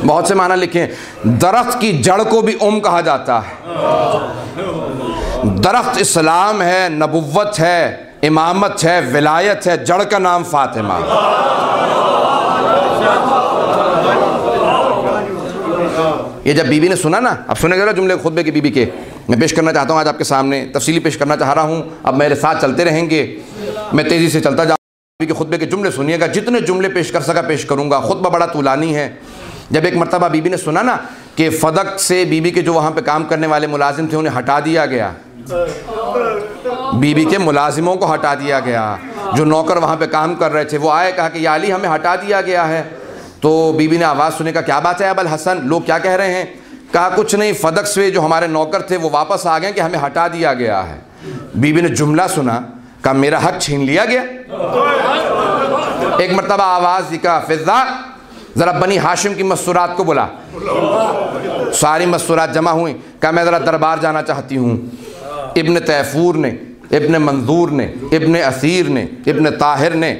बहुत से माना लिखे। दरख्त की जड़ को भी कहा जाता है। दरख्त इस्लाम है, नबुव्वत है, इमामत है, विलायत है। जड़ का नाम फातिमा। ये जब बीबी ने सुना ना, अब सुने जरा जुमले खुतबे की बीबी के मैं पेश करना चाहता हूँ आज आपके सामने, तफसीली पेश करना चाह रहा हूँ। अब मेरे साथ चलते रहेंगे, मैं तेज़ी से चलता जाऊँ। बीबी के खुतबे के जुमले सुनिएगा, जितने जुमले पेश कर सका पेश करूँगा। खुतबा बड़ा तुलानी है। जब एक मरतबा बीबी ने सुना ना कि फदक से बीबी के जो वहाँ पे काम करने वाले मुलाजिम थे उन्हें हटा दिया गया, बीबी के मुलाजिमों को हटा दिया गया, जो नौकर वहाँ पे काम कर रहे थे वो आए, कहा कि या अली हमें हटा दिया गया है। तो बीबी ने आवाज़ सुने, का क्या बात है अबुल हसन, लोग क्या कह रहे हैं? कहा कुछ नहीं, फदक से जो हमारे नौकर थे वो वापस आ गए कि हमें हटा दिया गया है। बीबी ने जुमला सुना, कहा मेरा हक छीन लिया गया। एक मरतबा आवाज़ दी, कहा फिज़ा ज़रा बनी हाशिम की मस्तूरात को बुला। सारी मस्तूरात जमा हुई। कहा मैं ज़रा दरबार जाना चाहती हूँ। इब्न तैफूर ने, इब्न मंजूर ने, इब्न असीर ने, इब्न ताहिर ने,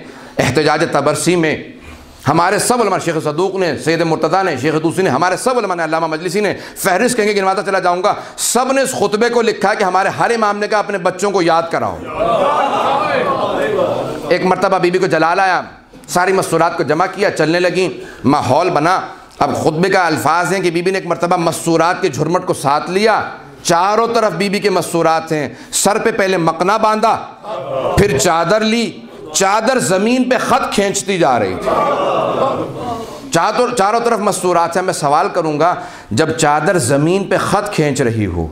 एहतजाज तबरसी में हमारे सब उलमा, शेख सदूक ने, सैयद मुर्तज़ा ने, शेख दूसी ने, हमारे सब उलमा ने, अल्लामा मजलिसी ने, फहरिस्त कहेंगे गिनवाता चला जाऊँगा, सब ने इस खुतबे को लिखा कि हमारे हर इमाम ने कहा अपने बच्चों को याद कराओ। एक मरतबा बीबी को जलाल आया, सारी मस्तूरात को जमा किया, चलने लगी, माहौल बना। अब खुतबे का अल्फाज हैं कि बीबी ने एक मरतबा मस्तूरात के झुरमट को साथ लिया, चारों तरफ बीबी के मस्तूरात हैं। सर पे पहले मकना बांधा, फिर चादर ली, चादर ज़मीन पे ख़त खींचती जा रही थी। चारों तरफ मस्तूरात हैं। मैं सवाल करूँगा, जब चादर ज़मीन पे ख़त खींच रही हो,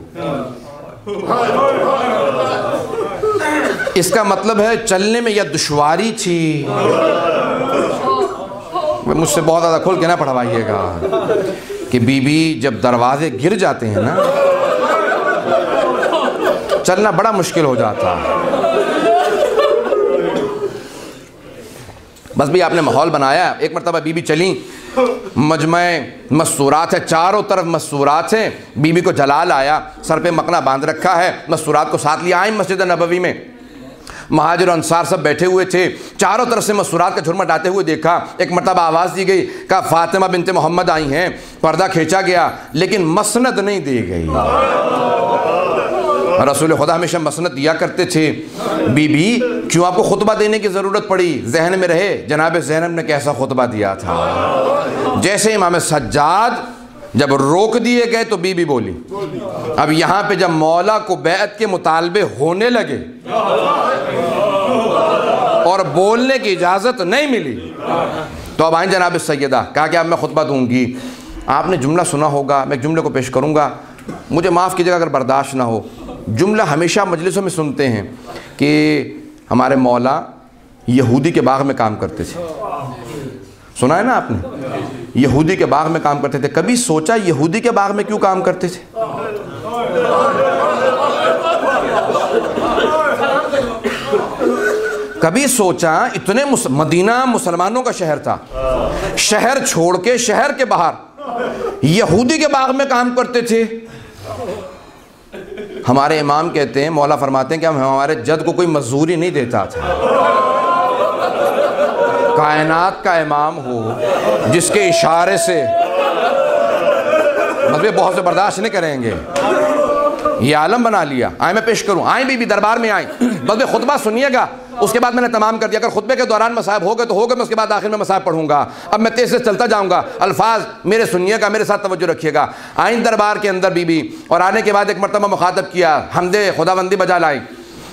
इसका मतलब है चलने में यह दुश्वारी थी। मुझसे बहुत ज़्यादा खोल के ना पढ़वाइएगा कि बीबी जब दरवाजे गिर जाते हैं ना, चलना बड़ा मुश्किल हो जाता है। बस भी आपने माहौल बनाया। एक मरतबा बीबी चली, मजमे मस्तूरात है, चारों तरफ मस्तूरात हैं। बीबी को जलाल आया, सर पे मकना बांध रखा है, मस्तूरात को साथ लिया। आई मस्जिद नबवी में, महाजिर और अंसार सब बैठे हुए थे। चारों तरफ से मस्तूरात का झुरमट आते हुए देखा। एक मरतबा आवाज़ दी गई, कहा फातिमा बिनते मोहम्मद आई हैं। पर्दा खींचा गया, लेकिन मसनद नहीं दी गई। रसूल खुदा हमेशा मसनद दिया करते थे। बीबी क्यों आपको खुतबा देने की ज़रूरत पड़ी? जहन में रहे जनाब ज़ैनब ने कैसा खुतबा दिया था। जैसे इमाम सज्जाद जब रोक दिए गए तो बीबी बोली। अब यहाँ पे जब मौला को बैअत के मुतालबे होने लगे और बोलने की इजाज़त नहीं मिली, तो अब आई जनाब सैयदा, कहा कि अब मैं खुतबा दूँगी। आपने जुमला सुना होगा, मैं जुमले को पेश करूँगा, मुझे माफ़ कीजिएगा अगर बर्दाश्त ना हो। जुमला हमेशा मजलिसों में सुनते हैं कि हमारे मौला यहूदी के बाग में काम करते थे। सुना है ना आपने? यहूदी के बाग में काम करते थे। कभी सोचा यहूदी के बाग में क्यों काम करते थे? कभी सोचा इतने मदीना मुसलमानों का शहर था, शहर छोड़ के शहर के बाहर यहूदी के बाग में काम करते थे। हमारे इमाम कहते हैं, मौला फरमाते हैं कि हमारे जद को कोई मजदूरी नहीं देता था। कायनात का इमाम हो जिसके इशारे से मतलब बहुत से बर्दाश्त नहीं करेंगे, ये आलम बना लिया। आए मैं पेश करूं, आए बीबी दरबार में आई, बस मैं खुतबा सुनिएगा, उसके बाद मैंने तमाम कर दिया। अगर खुतबे के दौरान मसाइब हो गए तो हो गए, मैं उसके बाद आखिर में मसाइब पढ़ूंगा। अब मैं तेज से चलता जाऊंगा, अल्फाज मेरे सुनिएगा, मेरे साथ तवज्जो रखिएगा। आई दरबार के अंदर बीबी, और आने के बाद एक मरतबा मुखातब किया, हमदे खुदाबंदी बजा लाई।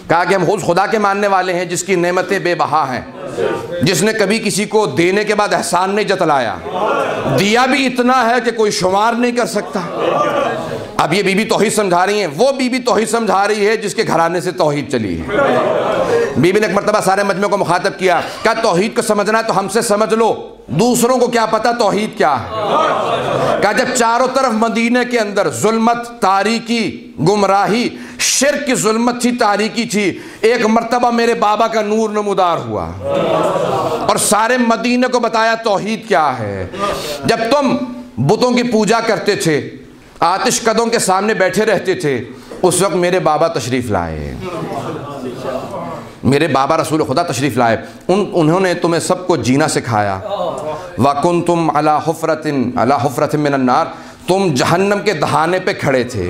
कहा कि हम उस खुदा के मानने वाले हैं जिसकी नेमतें बेबहा हैं, जिसने कभी किसी को देने के बाद एहसान नहीं जतलाया, दिया भी इतना है कि कोई शुमार नहीं कर सकता। अब ये बीबी तौहीद समझा रही हैं, वो बीबी तौहीद समझा रही है जिसके घराने से तौहीद चली है। बीबी ने एक मरतबा सारे मजमे को मुखातब किया, क्या तौहीद को समझना है तो हमसे समझ लो, दूसरों को क्या पता तौहीद क्या है। क्या जब चारों तरफ मदीने के अंदर जुल्मत, तारीकी, गुमराही, शिर्क की जुल्मत थी, तारीकी थी, एक मरतबा मेरे बाबा का नूर नमूदार हुआ और सारे मदीने को बताया तौहीद क्या है। जब तुम बुतों की पूजा करते थे, आतिश कदों के सामने बैठे रहते थे, उस वक्त मेरे बाबा तशरीफ़ लाए, मेरे बाबा रसूल खुदा तशरीफ़ लाए। उन्होंने तुम्हें सबको जीना सिखाया, वकुंतुम अला हुफ्रतिन मिनन नार, तुम जहन्नम के दहाने पे खड़े थे।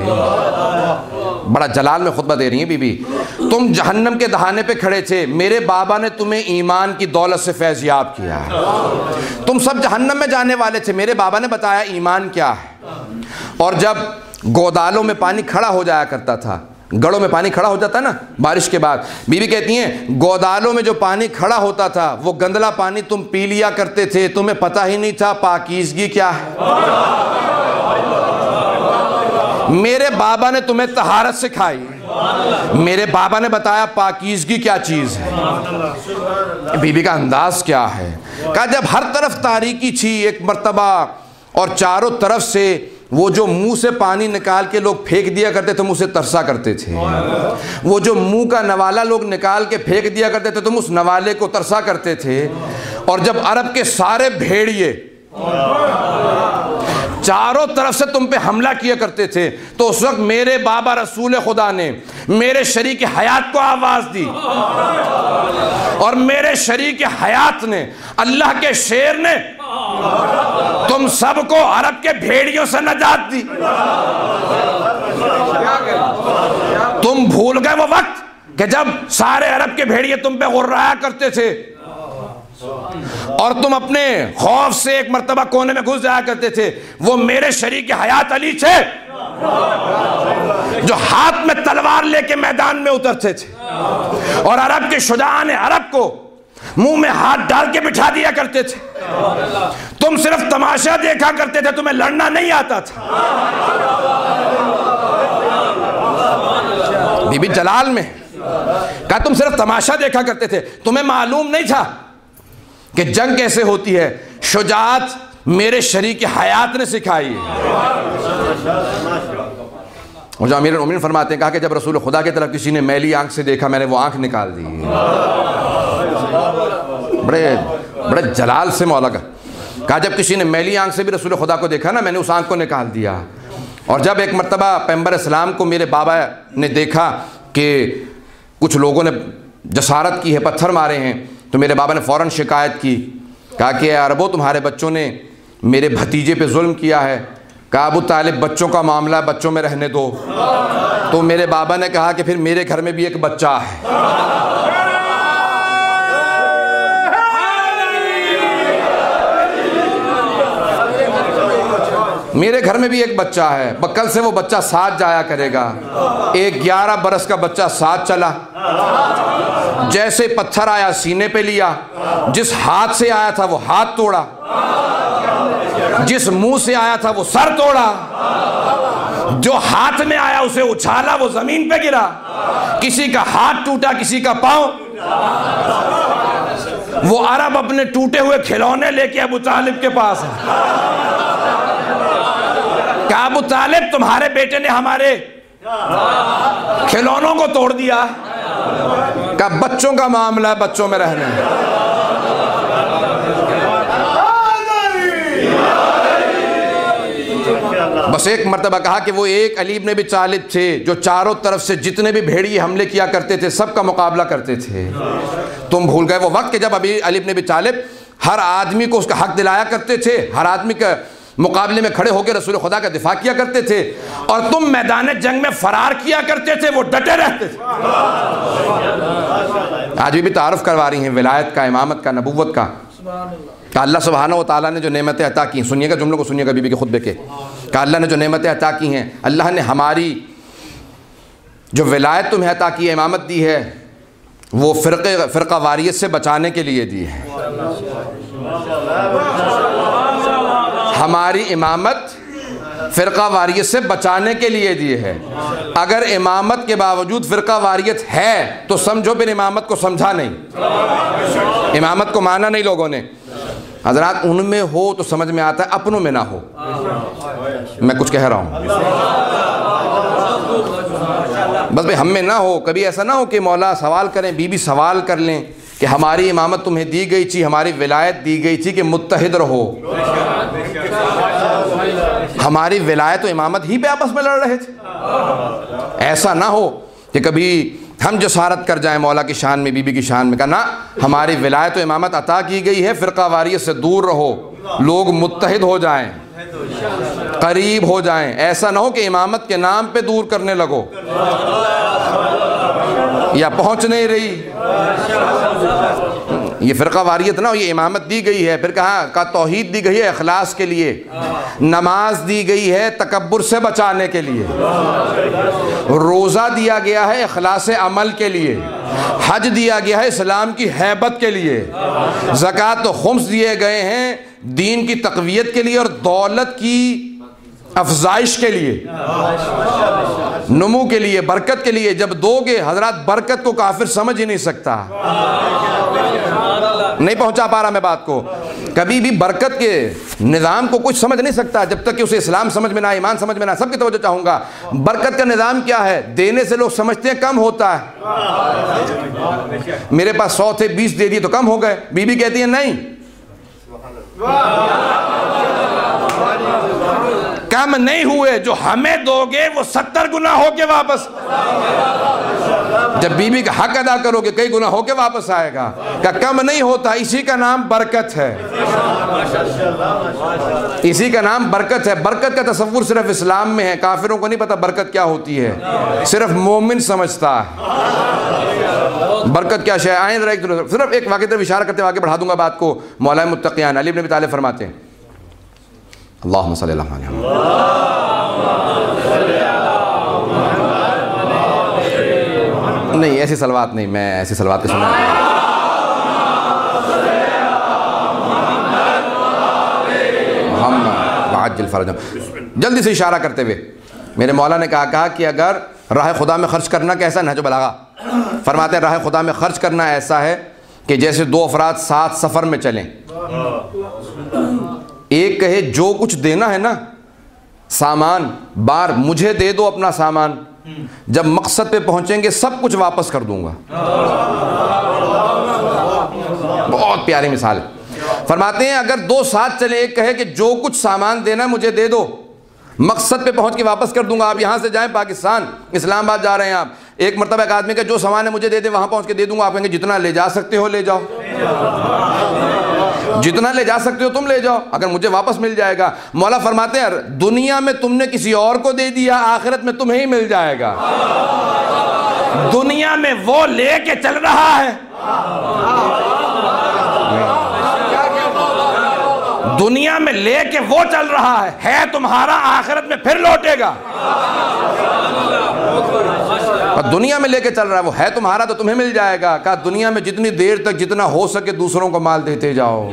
बड़ा जलाल में खुतबा दे रही हैं बीबी। तुम जहन्नम के दहाने पे खड़े थे, मेरे बाबा ने तुम्हें ईमान की दौलत से फैज़याब किया। तुम सब जहन्नम में जाने वाले थे, मेरे बाबा ने बताया ईमान क्या है। और जब गोदालों में पानी खड़ा हो जाया करता था, गढ़ों में पानी खड़ा हो जाता है ना बारिश के बाद, बीबी कहती हैं गोदालों में जो पानी खड़ा होता था वो गंदला पानी तुम पी लिया करते थे, तुम्हें पता ही नहीं था पाकीज़गी क्या है। मेरे बाबा ने तुम्हें तहारत सिखाई, मेरे बाबा ने बताया पाकीज़गी क्या चीज़ है। बीबी का अंदाज क्या है। कहा जब हर तरफ तारीकी थी एक मर्तबा और चारों तरफ से वो जो मुंह से पानी निकाल के लोग फेंक दिया करते थे, तुम उसे तरसा करते थे। वो जो मुंह का नवाला लोग निकाल के फेंक दिया करते थे, तुम उस नवाले को तरसा करते थे। और जब अरब के सारे भेड़िए चारों तरफ से तुम पे हमला किया करते थे, तो उस वक्त मेरे बाबा रसूल खुदा ने मेरे शरीक हयात को आवाज दी और मेरे शरीक हयात ने, अल्लाह के शेर ने तुम सबको अरब के भेड़ियों से नजात दी। तुम भूल गए वो वक्त कि जब सारे अरब के भेड़िए तुम पे गुर्राया करते थे और तुम अपने खौफ से एक मर्तबा कोने में घुस जाया करते थे। वो मेरे शरीक हयात अली थे जो हाथ में तलवार लेके मैदान में उतरते थे और अरब के शुजाआन अरब को मुंह में हाथ डाल के बिठा दिया करते थे। तुम सिर्फ तमाशा देखा करते थे, तुम्हें लड़ना नहीं आता था। बीबी जलाल में कहा तुम सिर्फ तमाशा देखा करते थे, तुम्हें मालूम नहीं था कि जंग कैसे होती है। शुजाअत मेरे शरीक हयात ने सिखाई। और जो अमीर उमर फरमाते हैं, कहा कि जब रसूल खुदा की तरफ किसी ने मैली आंख से देखा, मैंने वो आंख निकाल दी। बड़े जलाल से मौला का कहा जब किसी ने मैली आंख से भी रसूल खुदा को देखा ना, मैंने उस आंख को निकाल दिया। और जब एक मर्तबा पैगंबर इस्लाम को मेरे बाबा ने देखा कि कुछ लोगों ने जसारत की है, पत्थर मारे हैं, तो मेरे बाबा ने फ़ौरन शिकायत की। कहा कि अरबो तुम्हारे बच्चों ने मेरे भतीजे पे जुल्म किया है। कहा अबू तालिब बच्चों का मामला बच्चों में रहने दो। तो मेरे बाबा ने कहा कि फिर मेरे घर में भी एक बच्चा है। मेरे घर में भी एक बच्चा है, बकल से वो बच्चा साथ जाया करेगा। एक 11 बरस का बच्चा साथ चला, जैसे पत्थर आया सीने पे लिया, जिस हाथ से आया था वो हाथ तोड़ा, जिस मुंह से आया था वो सर तोड़ा, जो हाथ में आया उसे उछाला, वो जमीन पे गिरा। किसी का हाथ टूटा, किसी का पांव। वो अरब अपने टूटे हुए खिलौने लेके अबू तालिब के पास है। क्या अबू तालिब तुम्हारे बेटे ने हमारे खिलौनों को तोड़ दिया? क्या बच्चों का मामला है, बच्चों में रहने। बस एक मर्तबा कहा कि वो एक अली इब्न अबी तालिब थे जो चारों तरफ से जितने भी भेड़िए हमले किया करते थे सबका मुकाबला करते थे। तुम भूल गए वो वक्त के जब अली इब्न अबी तालिब हर आदमी को उसका हक दिलाया करते थे, हर आदमी के मुकाबले में खड़े होकर रसूल खुदा का दिफा किया करते थे, और तुम मैदान जंग में फरार किया करते थे, वो डटे रहते थे। आज भी तारुफ करवा रही हैं विलायत का, इमामत का, नबुव्वत का। अल्लाह सुब्हानहू व तआला ने जो नेमतें अता की, सुनिएगा जुमलों को सुनिएगा बीबी के खुतबे के। कि अल्लाह ने जो नेमतें अता की हैं, अल्लाह ने हमारी जो विलायत तुम्हें अता की है, इमामत दी है, वो फ़िरक़ा वारियत से बचाने के लिए दी है। हमारी इमामत फ़िरक़ा वारियत से बचाने के लिए दी है। अगर इमामत के बावजूद फ़िरक़ा वारियत है तो समझो फिर इमामत को समझा नहीं, इमामत को माना नहीं लोगों ने। हज़रात उनमें हो तो समझ में आता है, अपनों में ना हो। मैं कुछ कह रहा हूँ, बस भाई हम में ना हो। कभी ऐसा ना हो कि मौला सवाल करें, बीबी सवाल कर लें कि हमारी इमामत तुम्हें दी गई थी, हमारी विलायत दी गई थी कि मुत्तहिद रहो। हमारी विलायत तो इमामत ही पे आपस में लड़ रहे थे। ऐसा ना हो कि कभी हम जसारत कर जाएं मौला की शान में, बीबी की शान में। कहा ना, हमारी विलायत तो इमामत अता की गई है, फ़िरक़ा वारियत से दूर रहो। लोग मुत्तहिद हो जाएं, करीब हो जाएं। ऐसा ना हो कि इमामत के नाम पे दूर करने लगो या पहुंच नहीं रही। ये फ़िरक़ा वारियत ना हो, ये इमामत दी गई है, फिर कहा तौहीद दी गई है इखलास के लिए, नमाज दी गई है तकब्बुर से बचाने के लिए, रोज़ा दिया गया है इखलास अमल के लिए, हज दिया गया है इस्लाम की हैबत के लिए, ज़कात तो खुम्स दिए गए हैं दीन की तक़वियत के लिए और दौलत की अफजाइश के लिए, नुमू के लिए, बरकत के लिए। जब दोगे हजरत बरकत को काफिर समझ ही नहीं सकता। नहीं पहुंचा पा रहा मैं बात को। कभी भी बरकत के निज़ाम को कुछ समझ नहीं सकता जब तक कि उसे इस्लाम समझ में ना, ईमान समझ में ना। सबकी तवज्जो चाहूंगा, बरकत का निज़ाम क्या है? देने से लोग समझते हैं कम होता है। मेरे पास 100 थे, 20 दे दिए तो कम हो गए। बीबी कहती है नहीं, कम नहीं हुए, जो हमें दोगे वो 70 गुना होके वापस। जब बीबी का हक अदा करोगे कई गुना होके वापस आएगा। क्या कम नहीं होता? इसी का नाम बरकत है, इसी का नाम बरकत है। बरकत का तसव्वुर सिर्फ इस्लाम में है, काफिरों को नहीं पता बरकत क्या होती है, सिर्फ मोमिन समझता है बरकत क्या शय। आए जरा सिर्फ एक वाक़े तरफ इशारा करते हुए आगे बढ़ा दूंगा बात को। मौला मुत्तक़ियान अली इब्न अबी तालिब फरमाते हैं, अल्लाहुम्मा सल्ली अला मुहम्मद। नहीं ऐसी सलवात नहीं, मैं ऐसी सलवात के सुना। जल्दी से इशारा करते हुए मेरे मौला ने कहा कि अगर राह खुदा में खर्च करना कैसा नहज बलागा फरमाते हैं, राह खुदा में खर्च करना ऐसा है कि जैसे दो अफराद साथ सफ़र में चलें। एक कहे जो कुछ देना है ना सामान, बार मुझे दे दो अपना सामान, जब मकसद पे पहुंचेंगे सब कुछ वापस कर दूंगा। बहुत प्यारी मिसाल है। फरमाते हैं अगर दो साथ चले, एक कहे कि जो कुछ सामान देना मुझे दे दो, मकसद पे पहुंच के वापस कर दूंगा। आप यहां से जाएं पाकिस्तान, इस्लामाबाद जा रहे हैं आप, एक मरतबा एक आदमी का जो सामान है मुझे दे दे, वहां पहुंच के दे दूंगा। आप कहेंगे जितना ले जा सकते हो ले जाओ, जितना ले जा सकते हो तुम ले जाओ, अगर मुझे वापस मिल जाएगा। मौला फरमाते हैं दुनिया में तुमने किसी और को दे दिया, आखिरत में तुम्हें ही मिल जाएगा। दुनिया में वो लेके चल रहा है, दुनिया में लेके वो चल रहा है तुम्हारा, आखिरत में फिर लौटेगा। और दुनिया में लेके चल रहा है वो है तुम्हारा, तो तुम्हें मिल जाएगा। कहा दुनिया में जितनी देर तक जितना हो सके दूसरों को माल देते जाओ,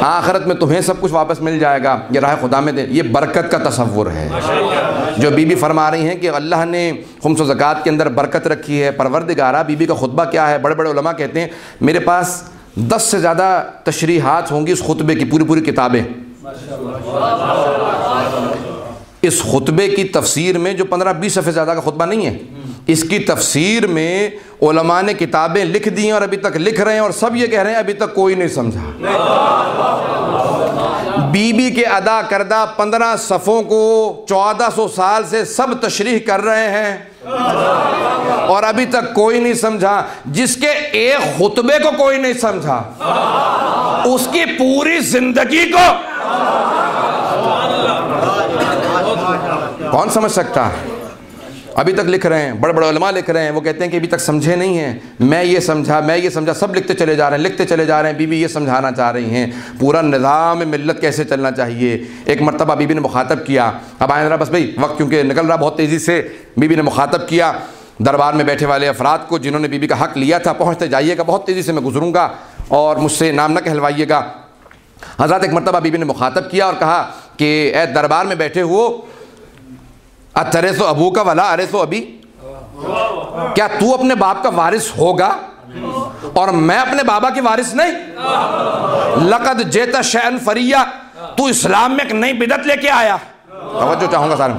आखिरत में तुम्हें सब कुछ वापस मिल जाएगा। ये राह खुदा में दे, ये बरकत का तसव्वुर है जो बीबी फरमा रही हैं कि अल्लाह ने खुम्स व ज़कात के अंदर बरकत रखी है। परवरदिगारा, बीबी का खुतबा क्या है? बड़े बड़े उलमा कहते हैं मेरे पास 10 से ज़्यादा तशरीहात होंगी इस खुतबे की, पूरी पूरी किताबें। इस खुतबे की तफसीर में जो 15-20 सफ़े ज़्यादा का खुतबा नहीं है, इसकी तफसीर में उलमा ने किताबें लिख दी हैं और अभी तक लिख रहे हैं, और सब ये कह रहे हैं अभी तक कोई नहीं समझा। बीबी के अदा करदा 15 सफ़ों को 1400 साल से सब तशरीह कर रहे हैं और अभी तक कोई नहीं समझा। जिसके एक खुतबे को कोई नहीं समझा, उसकी पूरी जिंदगी को कौन समझ सकता है? अभी तक लिख रहे हैं, बड़े बड़े उलमा लिख रहे हैं, वो कहते हैं कि अभी तक समझे नहीं हैं। मैं ये समझा, सब लिखते चले जा रहे हैं, लिखते चले जा रहे हैं। बीबी ये समझाना चाह रही हैं पूरा निज़ाम मिल्लत कैसे चलना चाहिए। एक मरतबा बीबी ने मुखातब किया, अब आए जरा बस भाई वक्त क्योंकि निकल रहा बहुत तेज़ी से। बीबी ने मुखातब किया दरबार में बैठे वाले अफराद को जिन्होंने बीबी का हक़ लिया था, पहुँचते जाइएगा, बहुत तेज़ी से मैं गुजरूँगा और मुझसे नाम न कहलवाइएगा। हज़रत एक मरतबा बीबी ने मुखातब किया और कहा कि ए दरबार में बैठे हो, अतरे सो अबू का वला अरे सो अभी, क्या तू अपने बाप का वारिस होगा और मैं अपने बाबा की वारिस नहीं? लक़द जेता शैअन फरिया, तू इस्लाम में एक नई बिदत लेके आया। तवज्जो चाहूंगा सारे,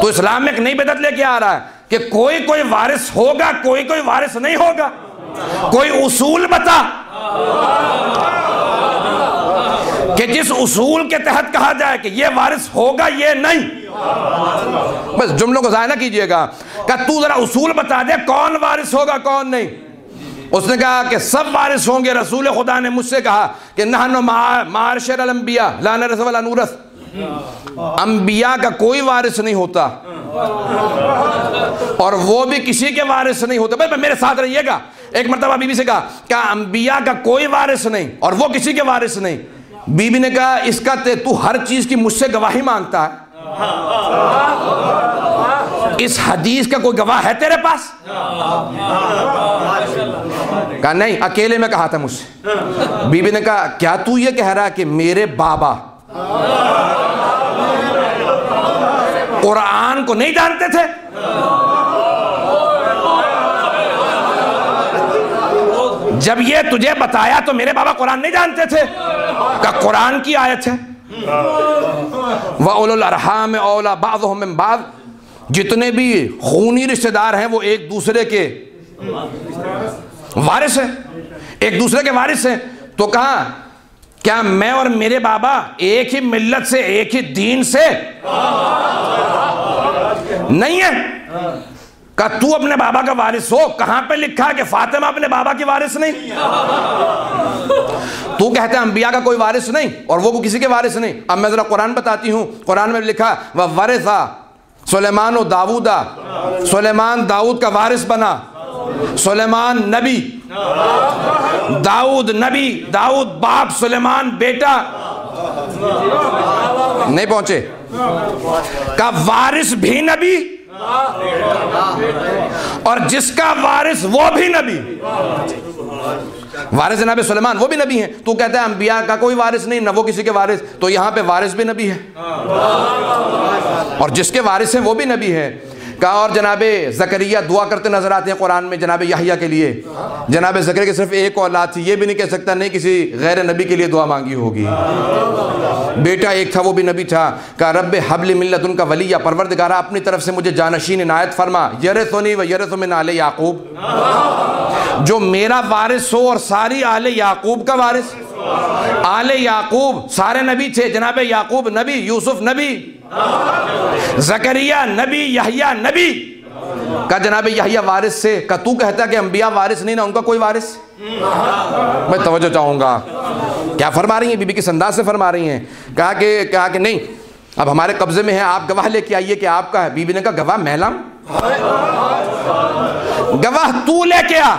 तो इस्लाम में एक नई बिदत लेके आ रहा है कि कोई कोई वारिस होगा, कोई कोई वारिस नहीं होगा। कोई उसूल बता कि जिस उसूल के तहत कहा जाए कि ये वारिस होगा ये नहीं। बस जुमलों को ज़ाया ना कीजिएगा। क्या तू जरा उसूल बता दे कौन वारिस होगा कौन नहीं। उसने कहा कि सब वारिस होंगे। रसूल खुदा ने मुझसे कहा कि नहनु माशरल अंबिया ला नरस वला नूरस, अंबिया का कोई वारिस नहीं होता और वो भी किसी के वारिस नहीं होता। भाई मेरे साथ रहिएगा। एक मर्तबा बीबी से कहा क्या अंबिया का कोई वारिस नहीं और वो किसी के वारिस नहीं। बीबी ने कहा इसका तू हर चीज की मुझसे गवाही मांगता है, इस हदीस का कोई गवाह है तेरे पास? कहा नहीं, अकेले में कहा था मुझसे। बीबी ने कहा क्या तू ये कह रहा है कि मेरे बाबा कुरान को नहीं जानते थे? जब ये तुझे बताया तो मेरे बाबा कुरान नहीं जानते थे? का कुरान की आयत है व उलुल अरहाम औला बाज़ुहुम मिन बाज़, जितने भी खूनी रिश्तेदार हैं वो एक दूसरे के वारिस हैं, एक दूसरे के वारिस हैं। तो कहा क्या मैं और मेरे बाबा एक ही मिल्लत से, एक ही दीन से नहीं है? का तू अपने बाबा का वारिस हो? कहां पे लिखा है कि फातिमा अपने बाबा की वारिस नहीं? तू कहता है अंबिया का कोई वारिस नहीं और वो किसी के वारिस नहीं। अब मैं जरा कुरान बताती हूं। कुरान में लिखा व वरिसा सुलेमान व दाऊदा, सुलेमान दाऊद का वारिस बना। सुलेमान नबी, दाऊद नबी, दाऊद बाप, सुलेमान बेटा। नहीं पहुंचे। का वारिस भी नबी और जिसका वारिस वो भी नबी। वारिस जनाब सुलेमान वो भी नबी हैं। तू कहता है अंबिया का कोई वारिस नहीं, न वो किसी के वारिस। तो यहां पे वारिस भी नबी है और जिसके वारिस हैं वो भी नबी है। कहा और जनाब ज़करिया दुआ करते नजर आते हैं कुरान में जनाब यहया के लिए। जनाब ज़करिया की सिर्फ एक औलाद थी, ये भी नहीं कह सकता नहीं किसी गैर नबी के लिए दुआ मांगी होगी। बेटा एक था वो भी नबी था। कहा रब्बे हबली मिल्लत उनका वलिया, परवरदिगारा अपनी तरफ से मुझे जानशीन इनायत फरमा। यरसुनी व यरसु मिन आले याकूब, जो मेरा वारिस हो और सारी आले याकूब का वारिस। आले याकूब सारे नबी थे। जनाब याकूब नबी, यूसुफ नबी, ज़करिया नबी, यहया नबी। का जनाब यहया वारिस से। का तू कहता है कि अंबिया वारिस नहीं ना, उनका कोई वारिस? मैं तवज्जो चाहूंगा क्या फरमा रही हैं बीबी, किस अंदाज से फरमा रही हैं। कहा कि नहीं अब हमारे कब्जे में है, आप गवाह लेके आइए कि आपका है। बीबी ने कहा गवाह मैं लाऊं? गवाह तू लेके आ,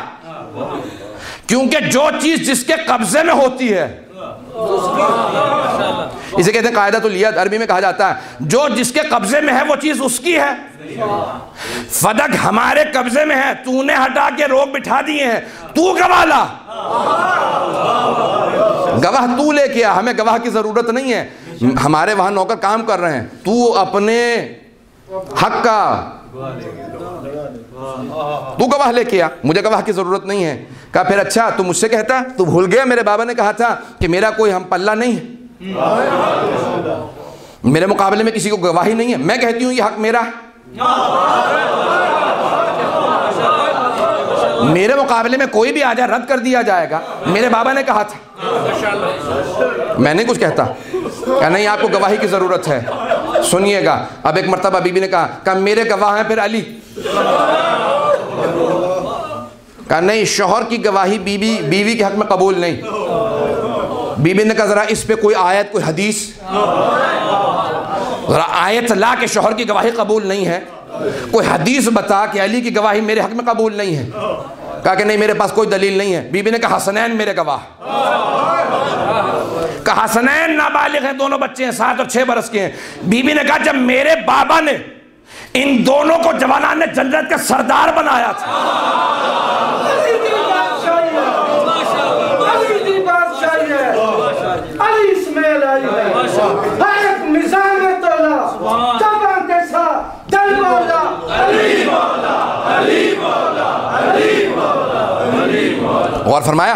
क्योंकि जो चीज जिसके कब्जे में होती है, इसे कहते हैं कायदा तो लिया, अरबी में कहा जाता है जो जिसके कब्जे में है वो चीज उसकी है। फदक हमारे कब्जे में है, तूने हटा के रोक बिठा दिए हैं, तू गवाह ला। गवाह तू लेके आ, हमें गवाह की जरूरत नहीं है। हमारे वहां नौकर काम कर रहे हैं, तू अपने हक का तू गवाह लेके आ, मुझे गवाह की जरूरत नहीं है। कहा फिर अच्छा तू मुझसे कहता, तू भूल गया मेरे बाबा ने कहा था कि मेरा कोई हम पल्ला नहीं है, मेरे मुकाबले में किसी को गवाही नहीं है। मैं कहती हूं ये हक मेरा है, मेरे मुकाबले में कोई भी आ जाए रद्द कर दिया जाएगा, मेरे बाबा ने कहा था। मैं नहीं कुछ कहता। क्या नहीं आपको गवाही की जरूरत है? सुनिएगा। अब एक मर्तबा बीबी ने कहा मेरे गवाह हैं फिर अली। कहा नहीं शौहर की गवाही बीवी के हक में कबूल नहीं। बीबी ने कहा जरा इस पे कोई आयत, कोई हदीस, जरा आयत ला के शौहर की गवाही कबूल नहीं है, कोई हदीस बता कि अली की गवाही मेरे हक में कबूल नहीं है। कहा कि नहीं मेरे पास कोई दलील नहीं है। बीबी ने कहा हसनैन मेरे गवाह। कहा हसनैन नाबालिग हैं, दोनों बच्चे हैं, 7 और 6 बरस के हैं। बीबी ने कहा जब मेरे बाबा ने इन दोनों को जवानान ने जन्नत का सरदार बनाया था, और फरमाया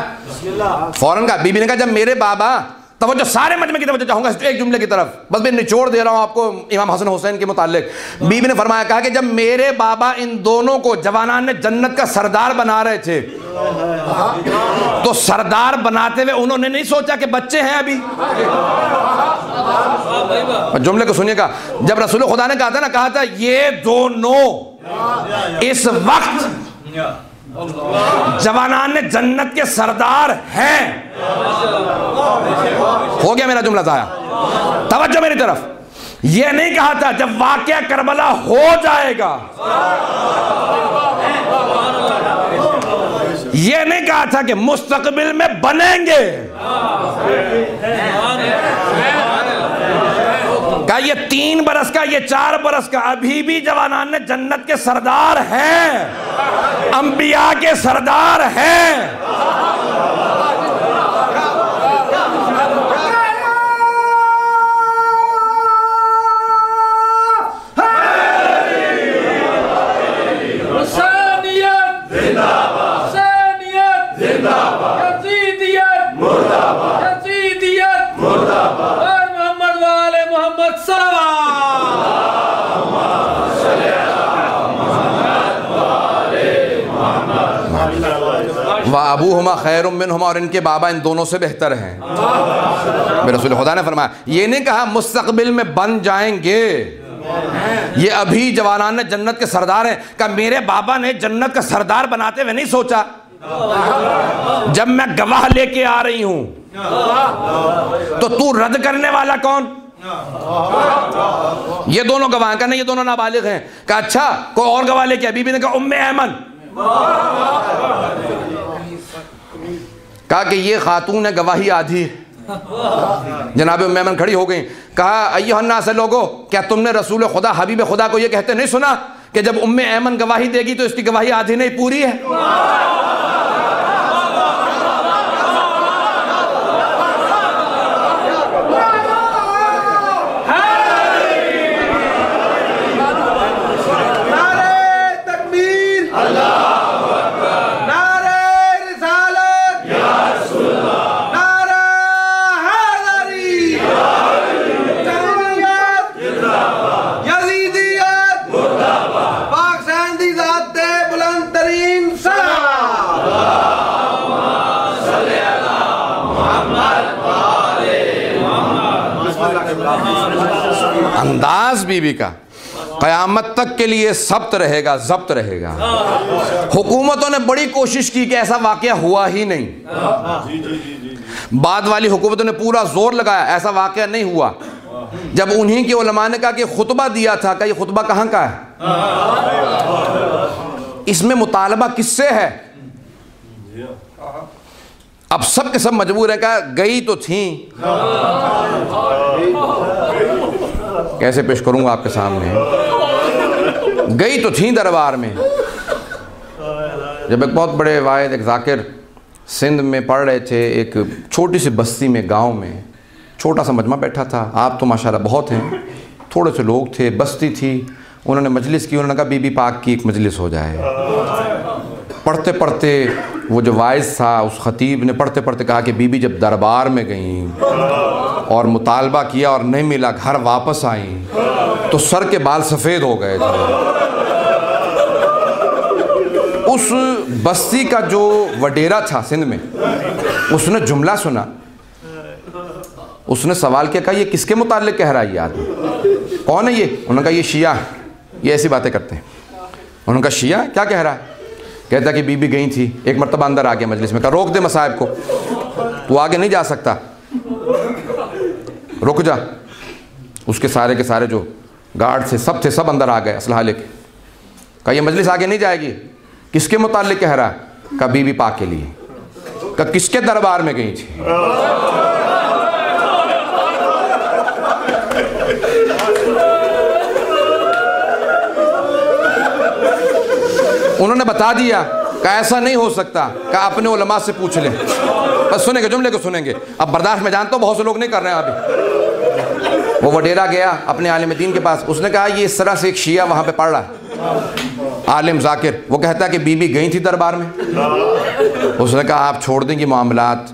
फौरन का। बीबी ने कहा जब मेरे बाबा, तवज्जो सारे मजमे की तवज्जो चाहूंगा एक जुमले की तरफ, बस मैं निचोड़ दे रहा हूं आपको इमाम हसन हुसैन के मुतालिक। बीबी ने फरमाया, कहा कि जब मेरे बाबा इन दोनों को जवानान ने जन्नत का सरदार बना रहे थे, तो सरदार बनाते हुए उन्होंने नहीं सोचा कि बच्चे हैं अभी। जुमले को सुनिएगा। जब रसूल खुदा ने कहा था ना, कहा था ये दोनों इस वक्त जवानान जन्नत के सरदार हैं। हो गया मेरा जुमला जाया? तवज्जो मेरी तरफ। यह नहीं कहा था जब वाक़या करबला हो जाएगा, यह नहीं कहा था कि मुस्तकबिल में बनेंगे। का ये 3 बरस का, ये 4 बरस का, अभी भी जवानान ने जन्नत के सरदार हैं, अंबिया के सरदार हैं। अबूहुमा खैरुम मिनहुमा, और इनके बाबा इन दोनों से बेहतर हैं। मेरे रसूल खुदा ने फरमाया, ये नहीं कहा मुस्तकबिल में बन जाएंगे, ये अभी जवानान ने जन्नत के सरदार हैं। का मेरे बाबा ने जन्नत का सरदार बनाते हुए नहीं सोचा, जब मैं गवाह लेके आ रही हूं तो तू रद्द करने वाला कौन? ये दोनों गवाह का नहीं, ये दोनों नाबालिग हैं। का अच्छा कोई और गवाह लेके? बीबी ने कहा उम्मे ऐमन। कहा कि ये खातून है, गवाही आधी है। जनाब उम्मे ऐमन खड़ी हो गई। कहा अय्युहन्नास लोगो, क्या तुमने रसूल खुदा हबीब खुदा को ये कहते नहीं सुना कि जब उम्मे ऐमन गवाही देगी तो इसकी गवाही आधी नहीं पूरी है? अंदाज बीबी का क़यामत तक के लिए सब्त रहेगा, ज़ब्त रहेगा। हुकूमतों ने बड़ी कोशिश की कि ऐसा वाक़या हुआ ही नहीं। बाद वाली हुकूमतों ने पूरा जोर लगाया, ऐसा वाक़या नहीं हुआ। जब उन्हीं के उलमा ने कहा कि खुतबा दिया था, का ये खुतबा कहाँ का है? इसमें मुतालबा किससे है? अब सब के सब मजबूर है। कहा गई तो थी, कैसे पेश करूंगा आपके सामने, गई तो थी दरबार में। जब एक बहुत बड़े वाहिद, एक जाकिर सिंध में पढ़ रहे थे, एक छोटी सी बस्ती में, गांव में छोटा सा मजमा बैठा था। आप तो माशाल्लाह बहुत हैं, थोड़े से लोग थे, बस्ती थी। उन्होंने मजलिस की, उन्होंने कहा बीबी पाक की एक मजलिस हो जाए। पढ़ते पढ़ते वो जो वाइज था, उस खतीब ने पढ़ते पढ़ते कहा कि बीबी जब दरबार में गई और मुतालबा किया और नहीं मिला, घर वापस आई तो सर के बाल सफ़ेद हो गए थे। उस बस्ती का जो वडेरा था सिंध में, उसने जुमला सुना। उसने सवाल किया, कहा ये किसके मुताल्लिक कह रहा है ये आदमी? कौन है ये? उन्होंने कहा ये शिया है, ये ऐसी बातें करते हैं। उन्होंने कहा शिया क्या कह रहा है? कहता कि बीबी गई थी, एक मरतबा अंदर आ गया मजलिस में। कहा रोक दे मसाहिब को, तू आगे नहीं जा सकता, रुक जा। उसके सारे के सारे जो गार्ड थे, सब थे, सब अंदर आ गए असलहा लेके। कहा ये मजलिस आगे नहीं जाएगी। किसके मुताल्लिक कह रहा है? कहा बीबी पाक के लिए। कहा किसके दरबार में गई थी? उन्होंने बता दिया। कहा ऐसा नहीं हो सकता। कहा अपने उलमा से पूछ लें। बस सुनेंगे, जुमले को सुनेंगे। अब बर्दाश्त में जानता हूँ बहुत से लोग नहीं कर रहे हैं अभी। वो वडेरा गया अपने आलिम दीन के पास। उसने कहा ये इस तरह से एक शिया वहाँ पे पढ़ रहा है, आलिम जाकिर। वो कहता है कि बीबी गई थी दरबार में। उसने कहा आप छोड़ देंगे मामलात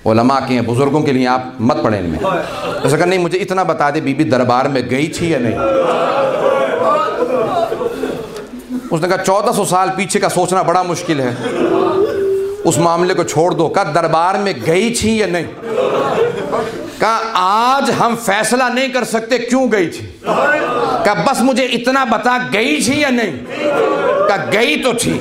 उलमा के हैं, बुज़ुर्गों के लिए, आप मत पढ़ें इनमें। उसने कहा नहीं, मुझे इतना बता दे बीबी दरबार में गई थी या नहीं। उसने कहा 1400 साल पीछे का सोचना बड़ा मुश्किल है, उस मामले को छोड़ दो। कहा दरबार में गई थी या नहीं? कहा आज हम फैसला नहीं कर सकते क्यों गई थी। कहा बस मुझे इतना बता, गई थी या नहीं? कहा गई तो थी।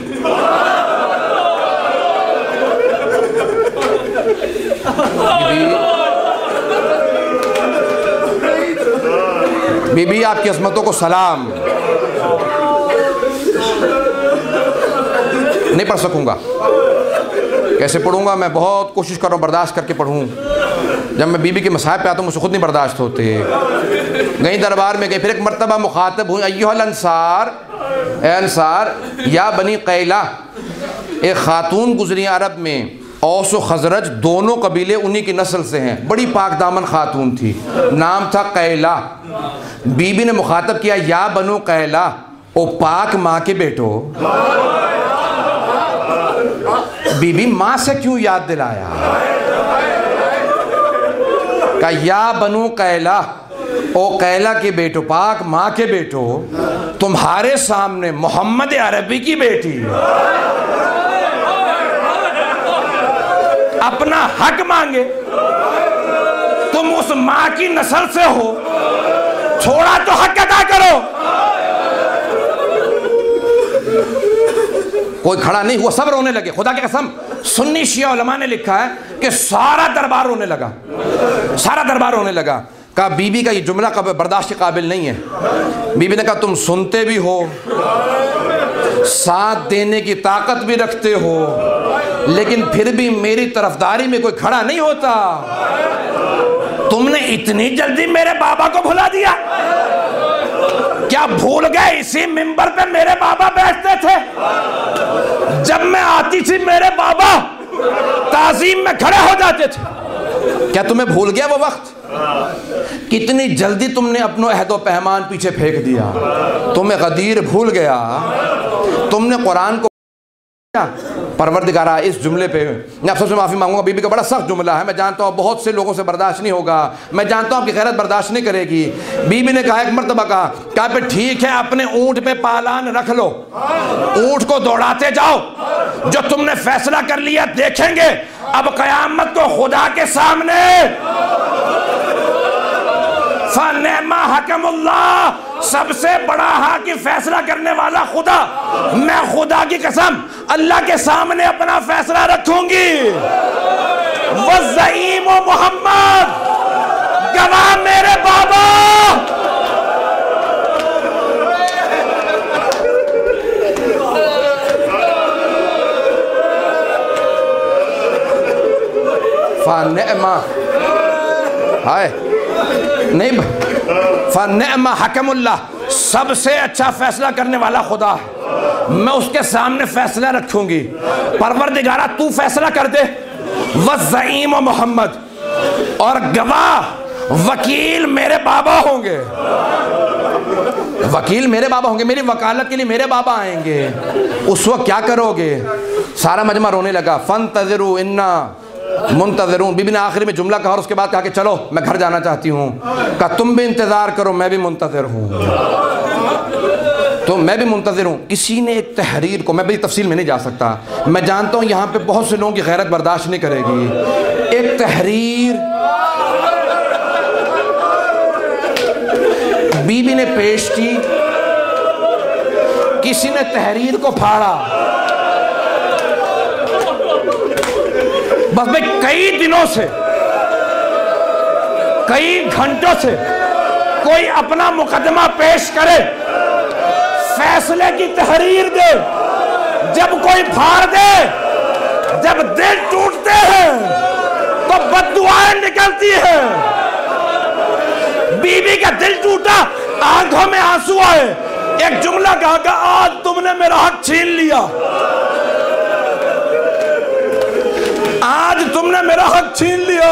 बीबी आपकी अज़मतों को सलाम। नहीं पढ़ सकूंगा, कैसे पढ़ूंगा? मैं बहुत कोशिश कर रहा हूँ बर्दाश्त करके पढ़ूँ। जब मैं बीबी के मसाइब पे आता हूँ मुझसे खुद नहीं बर्दाश्त होते। गई दरबार में गई, फिर एक मरतबा मुखातब हुई, अय्युहल अंसार, ए अंसार, या बनी कैला। एक खातून गुजरी अरब में, औस व खजरज दोनों कबीले उन्हीं की नस्ल से हैं, बड़ी पाक दामन खातून थी, नाम था कैला। बीबी ने मुखातब किया, या बनु कैला, ओ पाक माँ के बेटो। बीबी माँ से क्यों याद दिलाया? का या बनु कैला, ओ कैला के बेटो, पाक माँ के बेटो, तुम्हारे सामने मोहम्मद अरबी की बेटी अपना हक मांगे, तुम उस माँ की नस्ल से हो, थोड़ा तो हक अदा करो। कोई खड़ा नहीं हुआ, सब रोने लगे। खुदा की कसम, सुन्नी शिया उलमा ने लिखा है कि सारा दरबार रोने लगा, सारा दरबार रोने लगा। कहा बीबी का ये जुमला कब बर्दाश्त के काबिल नहीं है। बीबी ने कहा तुम सुनते भी हो, साथ देने की ताकत भी रखते हो, लेकिन फिर भी मेरी तरफदारी में कोई खड़ा नहीं होता। तुमने इतनी जल्दी मेरे बाबा को भुला दिया? क्या भूल गए इसी मिंबर पे मेरे बाबा बैठते थे? जब मैं आती थी मेरे बाबा ताजीम में खड़े हो जाते थे। क्या तुम्हें भूल गया वो वक्त? कितनी जल्दी तुमने अपनो अहदो पैमान पीछे फेंक दिया। तुम्हें गदीर भूल गया। तुमने कुरान को परवरदिगारा, इस जुमले पे मैं आप सबसे माफ़ी मांगूंगा। बीबी का बड़ा सख्त जुमला है, मैं जानता हूँ बहुत से लोगों से बर्दाश्त नहीं होगा, मैं जानता हूँ आपकी खैरत बर्दाश्त नहीं करेगी। बीबी ने कहा एक मरतबा कहा पे ठीक है, अपने ऊँट पे पालान रख लो, ऊँट को दौड़ाते जाओ, जो तुमने फैसला कर लिया देखेंगे अब कयामत को खुदा के सामने। फनेमा हकमुल्लाह, सबसे बड़ा हाकिम फैसला करने वाला खुदा। मैं खुदा की कसम अल्लाह के सामने अपना फैसला रखूंगी। वज़ईम मोहम्मद, गवाह मेरे बाबा। फनेमा हाय नहीं, फनेमा हकमुल्लाह, सबसे अच्छा फैसला करने वाला खुदा है, मैं उसके सामने फैसला रखूंगी। परवरदिगारा तू फैसला कर दे। वज़ईम मोहम्मद, और गवाह वकील मेरे बाबा होंगे, वकील मेरे बाबा होंगे, मेरी वकालत के लिए मेरे बाबा आएंगे। उस वक्त क्या करोगे? सारा मजमा रोने लगा। फंतज़िरू इन्ना मुंतज़िरून। बीबी ने आखिर में जुमला कहा और उसके बाद कहा कि चलो मैं घर जाना चाहती हूँ। कहा तुम भी इंतज़ार करो, मैं भी मुंतज़िर हूँ, तो मैं भी मुंतज़िर हूँ। किसी ने एक तहरीर को, मैं भी तफसील में नहीं जा सकता, मैं जानता हूँ यहाँ पे बहुत से लोगों की गैरत बर्दाश्त नहीं करेगी। एक तहरीर बीबी ने पेश की, किसी ने तहरीर को फाड़ा। बस भाई कई दिनों से, कई घंटों से कोई अपना मुकदमा पेश करे, फैसले की तहरीर दे, जब कोई फाड़ दे, जब दिल टूटते हैं तो बद्दुआएं निकलती हैं। बीबी का दिल टूटा, आंखों में आंसू आए, एक जुमला कहा, आज तुमने मेरा हक छीन लिया, आज तुमने मेरा हक छीन लिया,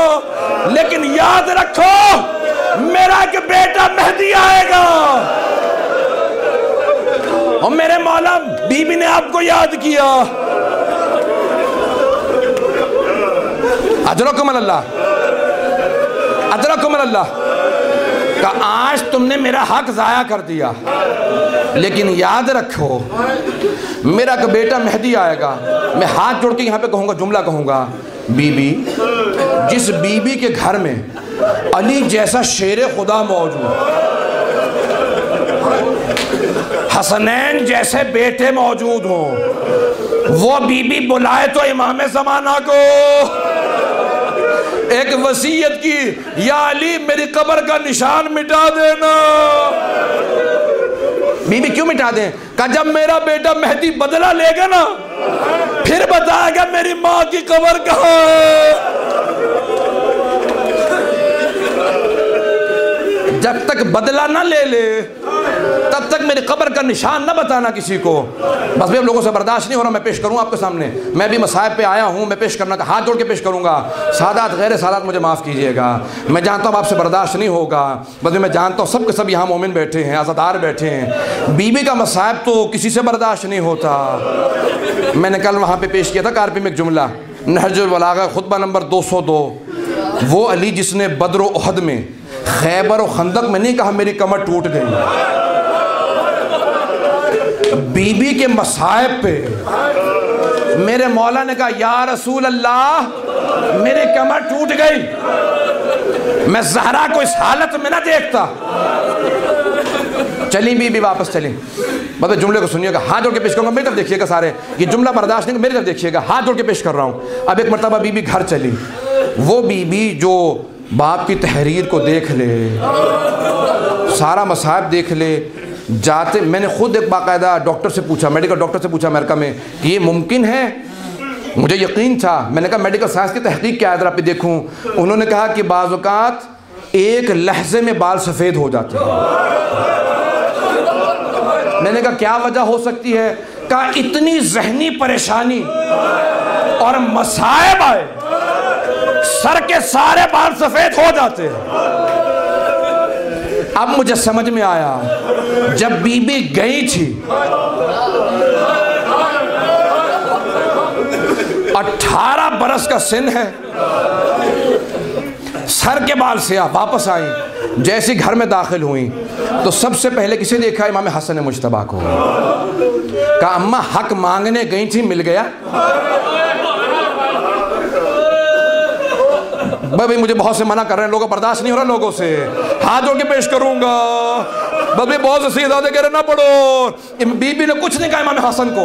लेकिन याद रखो मेरा एक बेटा मेहदी आएगा। और मेरे मौला बीबी ने आपको याद किया। अजरकुम अल्लाह, अजरकुम अल्लाह का आज तुमने मेरा हक जाया कर दिया, लेकिन याद रखो मेरा एक बेटा मेहदी आएगा। मैं हाथ जोड़ के यहाँ पे कहूँगा, जुमला कहूँगा, बीबी, जिस बीबी के घर में अली जैसा शेर खुदा मौजूद, हसनैन जैसे बेटे मौजूद हों, वो बीबी बुलाए तो इमाम ज़माना को, एक वसीयत की, या अली मेरी कब्र का निशान मिटा देना। बीबी क्यों मिटा दें? कहा जब मेरा बेटा मेहदी बदला लेगा ना, फिर बताएगा मेरी माँ की कब्र कहाँ है। जब तक बदला ना ले ले तब तक मेरी कब्र का निशान ना बताना किसी को। बस भी हम लोगों से बर्दाश्त नहीं हो रहा। मैं पेश करूँ आपके सामने, मैं भी मसाइब पे आया हूँ, मैं पेश करना था, हाथ जोड़ के पेश करूँगा। सादात गैर सादात मुझे माफ़ कीजिएगा, मैं जानता हूँ आपसे बर्दाश्त नहीं होगा। बस भी मैं जानता हूँ सब के सब यहाँ मोमिन बैठे हैं, आज़ादार बैठे हैं। बीबी का मसाइब तो किसी से बर्दाश्त नहीं होता। मैंने कल वहाँ पर पेश किया था कारपी में एक जुमला, नहजुल बलागा खुतबा नंबर 202। वो अली जिसने बद्र और उहद में, खैबर और खंदक में नहीं कहा मेरी कमर टूट गई। बीबी के मसाइब पे मेरे मौला ने कहा या रसूल अल्लाह मेरी कमर टूट गई, मैं ज़हरा को इस हालत में ना देखता। चली बीबी वापस चली। मतलब जुमले को सुनिएगा, हाथ जोड़ के पेश करूँगा, मेरी तरफ देखिएगा सारे, ये जुमला बर्दाश्त नहीं, मेरी तरफ देखिएगा, हाथ जोड़ के पेश कर रहा हूँ। अब एक मरतबा बीबी घर चली। वो बीबी जो बाप की तहरीर को देख ले, सारा मसाइब देख ले, जाते मैंने खुद एक बाकायदा डॉक्टर से पूछा, मेडिकल डॉक्टर से पूछा अमेरिका में कि ये मुमकिन है। मुझे यकीन था, मैंने कहा मेडिकल साइंस की तहकीक क्या है ज़रा पे देखूँ। उन्होंने कहा कि बाज़ औक़ात एक लहजे में बाल सफ़ेद हो जाते हैं। मैंने कहा क्या वजह हो सकती है? कहा इतनी ज़हनी परेशानी और मसाइब आए, सर के सारे बाल सफ़ेद हो जाते हैं। अब मुझे समझ में आया, जब बीबी गई थी 18 बरस का सिन है, सर के बाल से वापस आई। जैसे घर में दाखिल हुई तो सबसे पहले किसे देखा? इमाम हसन मुज्तबा को। कहा अम्मा हक मांगने गई थी, मिल गया? भाई मुझे बहुत से मना कर रहे हैं, लोगों बर्दाश्त नहीं हो रहा लोगों से, हाथ जोड़ के पेश करूंगा। बल्कि बहुत से सीधादे कह रहे ना पढ़ो। बीबी ने कुछ नहीं कहा इमाम हसन को।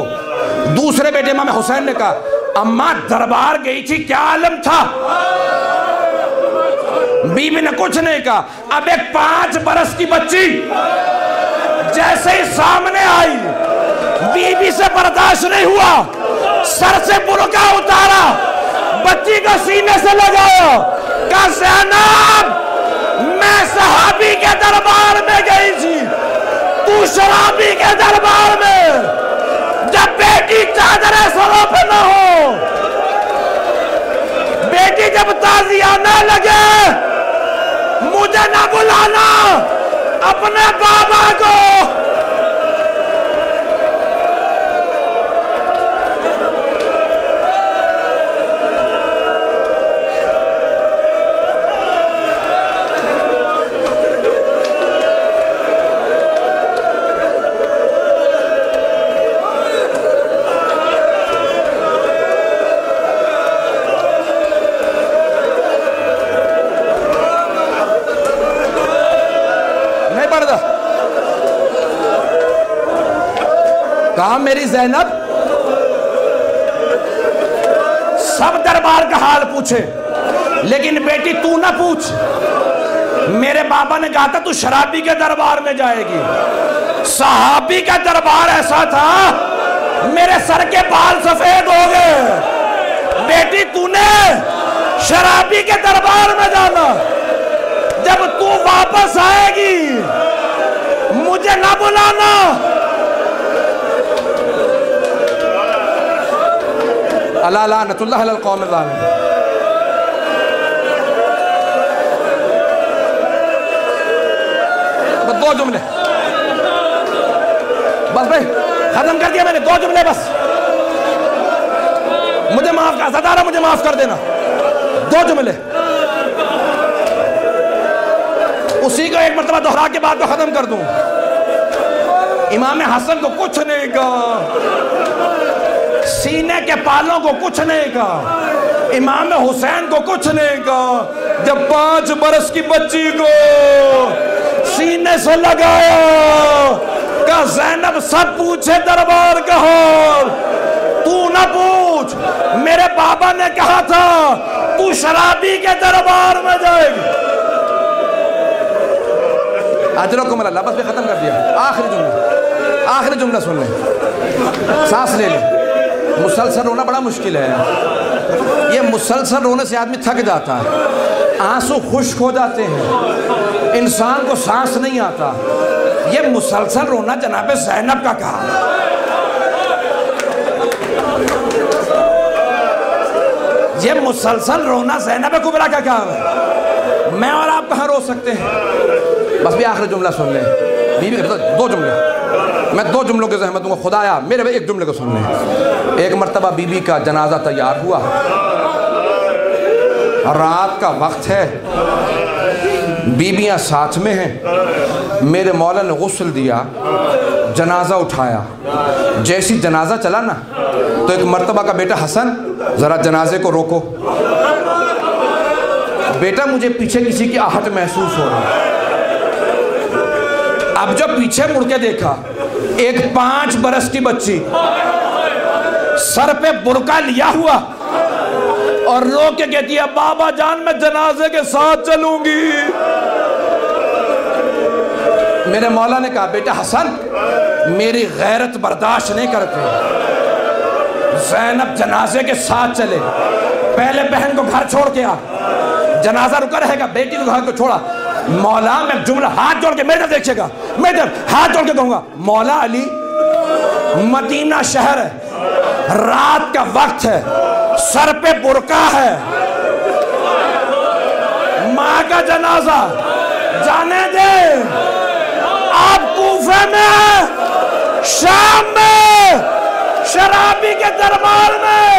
दूसरे बेटे इमाम हुसैन ने कहा अम्मा दरबार गई थी, क्या आलम था? बीबी ने कुछ नहीं कहा। अब एक 5 बरस की बच्ची जैसे ही सामने आई, बीबी से बर्दाश्त नहीं हुआ, सर से बुर्का उतारा, बच्ची को सीने से लगाया, कहा ज़ैनब मैं सहाबी के दरबार में गई थी, तू शराबी के दरबार में। जब बेटी चादर सरों पे न हो, बेटी जब ताजिया न लगे, मुझे न बुलाना, अपने बाबा को। कहा मेरी ज़ैनब, सब दरबार का हाल पूछे लेकिन बेटी तू ना पूछ। मेरे बाबा ने कहा था तू शराबी के दरबार में जाएगी। सहाबी का दरबार ऐसा था, मेरे सर के बाल सफेद हो गए। बेटी तूने शराबी के दरबार में जाना, जब तू वापस आएगी मुझे ना बुलाना। अला लानतुल्लाह अलल कौम ज़ालिम। बस 2 जुमले, बस भाई खत्म कर दिया मैंने, 2 जुमले बस। मुझे माफ कर सदारा, मुझे माफ कर देना। 2 जुमले, उसी को एक मरतबा दोहरा के बाद तो खत्म कर दूं। इमाम हसन को कुछ नहीं कहा, सीने के पालों को कुछ नहीं कहा, इमाम हुसैन को कुछ नहीं कहा। जब 5 बरस की बच्ची को सीने से लगाया, कहा ज़ैनब सब पूछे दरबार का हाल, तू ना पूछ। पूछ, मेरे बाबा ने कहा था तू शराबी के दरबार में जाएगी। अजरकुम अल्लाह, बस मैं खत्म कर दिया। आखिरी जुमला सुन ले, सांस ले ले। मुसलसल रोना बड़ा मुश्किल है। ये मुसलसल रोने से आदमी थक जाता है, आंसू खुश्क हो जाते हैं, इंसान को सांस नहीं आता। ये मुसलसल रोना जनाब ज़ैनब का कहा। ये मुसलसल रोना ज़ैनब कुबरा का काम है। मैं और आप कहाँ रो सकते हैं? बस भी आखिरी जुमला सुन ले। बीवी दो जुमले, मैं 2 जुमलों की ज़हमत दूंगा। खुदाया मेरे भाई एक जुमले को सुन ले। एक मर्तबा बीबी का जनाजा तैयार हुआ, रात का वक्त है, बीबियाँ साथ में हैं। मेरे मौला ने गुस्ल दिया, जनाजा उठाया। जैसी जनाजा चला ना तो एक मर्तबा का बेटा हसन ज़रा जनाजे को रोको। बेटा मुझे पीछे किसी की आहट महसूस हो रही। अब जब पीछे मुड़ के देखा, एक 5 बरस की बच्ची सर पे बुर्का लिया हुआ और रो के कहती है बाबा जान मैं जनाजे के साथ चलूंगी। मेरे मौला ने कहा बेटा हसन मेरी गैरत बर्दाश्त नहीं करते, ज़ैनब जनाजे के साथ चले। पहले बहन को घर छोड़ के आ, जनाजा रुका रहेगा, बेटी को घर को छोड़ा। मौला मैं जुमला हाथ जोड़ के मेरे तरफ देखिएगा, मेरे तरफ हाथ जोड़ के कहूंगा मौला अली मदीना शहर है, रात का वक्त है, सर पे बुर्का है, माँ का जनाजा जाने दे। आप कूफे में, शाम में, शराबी के दरबार में,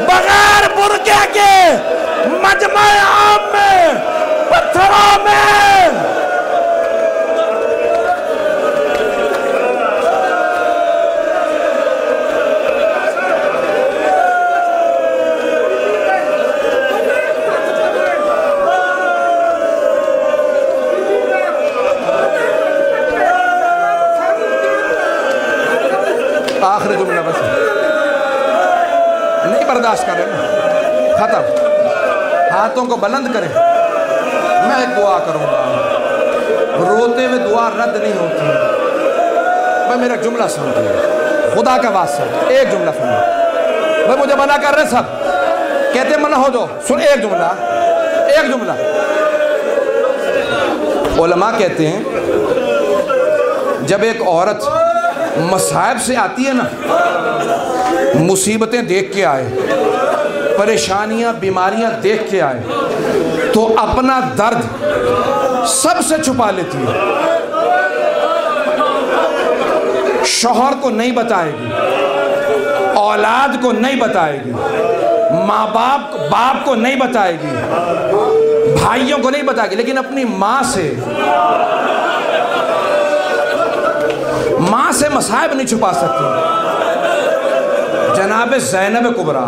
बगैर बुर्के के मजमा आम में, पत्थरों में आखिरी जुमला बस नहीं बर्दाश्त करें ना, खत्म। हाथों को बुलंद करें। मैं एक दुआ करूंगा, रोते हुए दुआ रद्द नहीं होती। भाई मेरा जुमला सुनते हैं, खुदा का वास्ता एक जुमला सुनो। भाई मुझे मना कर रहे सब, कहते मना हो जाओ, सुन एक जुमला। उलमा कहते हैं जब एक औरत मसाइब से आती है ना, मुसीबतें देख के आए, परेशानियां बीमारियां देख के आए, तो अपना दर्द सबसे छुपा लेती है। शौहर को नहीं बताएगी, औलाद को नहीं बताएगी, माँ बाप को नहीं बताएगी, भाइयों को नहीं बताएगी, लेकिन अपनी माँ से मसाइब नहीं छुपा सकती। जनाब ज़ैनब कुबरा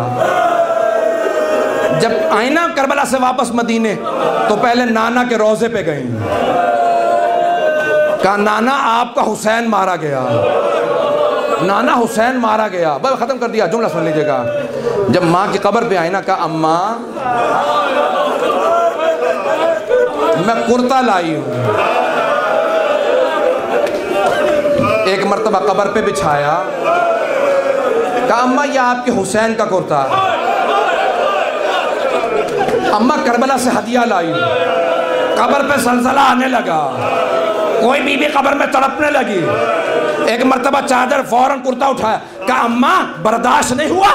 जब आई ना करबला से वापस मदीने, तो पहले नाना के रोज़े पे गई। कहा नाना आपका हुसैन मारा गया, नाना हुसैन मारा गया। बस ख़त्म कर दिया, जुमला सुन लीजिएगा। जब माँ की कब्र पे आई ना, कहा अम्मा मैं कुर्ता लाई हूँ। एक मर्तबा कब्र पे बिछाया, कहा अम्मा ये आपके हुसैन का कुर्ता। अम्मा करबला से हदिया लाई। कब्र पे सलसला आने लगा, कोई बीबी कब्र में तड़पने लगी। एक मर्तबा चादर फौरन कुर्ता उठाया, कहा अम्मा बर्दाश्त नहीं हुआ।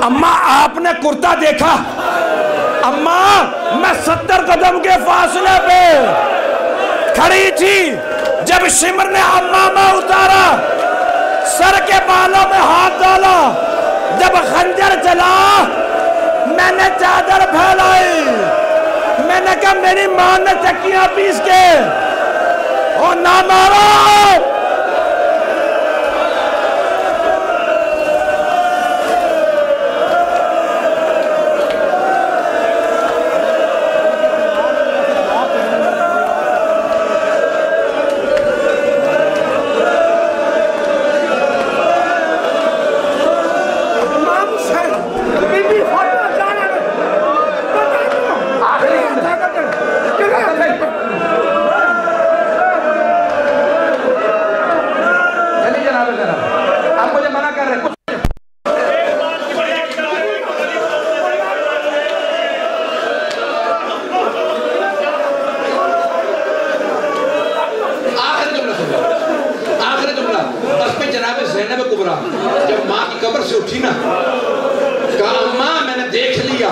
अम्मा आपने कुर्ता देखा? अम्मा मैं 70 कदम के फासले पे खड़ी थी जब शिमर ने अम्मा में उतारा, सर के बालों में हाथ डाला, जब खंजर चला मैंने चादर फैलाई। मैंने कहा मेरी मां ने चक्कियां पीस के और ना मारो। कुबरा जब माँ की कब्र से उठी ना, कहा अम्मा मैंने देख लिया,